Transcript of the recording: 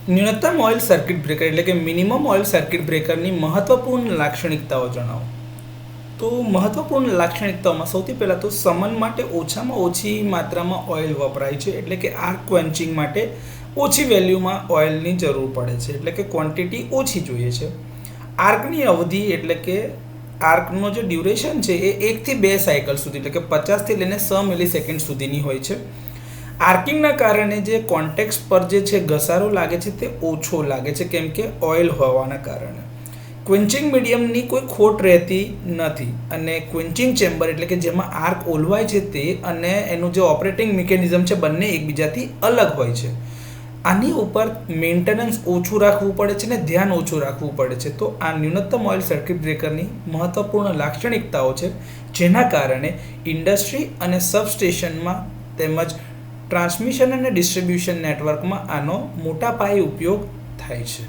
ન્યૂનતમ oil circuit breaker એટલે કે મિનિમમ ઓઇલ સર્કિટ બ્રેકરની મહત્વપૂર્ણ લાક્ષણિકતાઓ જણાવો. તો મહત્વપૂર્ણ લાક્ષણિકતાઓમાં સૌથી પહેલાં તો સમન માટે ઓછામાં ઓછી માત્રામાં ઓઇલ વપરાય છે, એટલે કે આર્ક ક્વન્ચિંગ માટે ઓછી વેલ્યુમાં ઓઇલની જરૂર પડે છે, એટલે કે ક્વોન્ટિટી ઓછી જોઈએ છે. આર્કની અવધિ એટલે કે આર્કનો જે ડ્યુરેશન છે એ 1 થી 2 સાયકલ સુધી એટલે કે 50 થી લઈને 100 મિલીસેકન્ડ સુધીની હોય છે. આર્કિંગના કારણે જે કોન્ટેક્સ પર જે છે ઘસારો લાગે છે તે ઓછો લાગે છે, કેમ કે ઓઇલ હોવાના કારણે. ક્વિન્ચિંગ મીડિયમની કોઈ ખોટ રહેતી નથી અને ક્વિન્ચિંગ ચેમ્બર એટલે કે જેમાં આર્ક ઓલવાય છે તે અને એનું જે ઓપરેટિંગ મિકેનિઝમ છે બંને એકબીજાથી અલગ હોય છે. આની ઉપર મેન્ટેનન્સ ઓછું રાખવું પડે છે ને ધ્યાન ઓછું રાખવું પડે છે. તો આ ન્યૂનતમ ઓઇલ સર્કિટ બ્રેકરની મહત્વપૂર્ણ લાક્ષણિકતાઓ છે, જેના કારણે ઇન્ડસ્ટ્રી અને સબસ્ટેશનમાં તેમજ ટ્રાન્સમિશન અને ડિસ્ટ્રીબ્યુશન નેટવર્કમાં આનો મોટા પાયે ઉપયોગ થાય છે.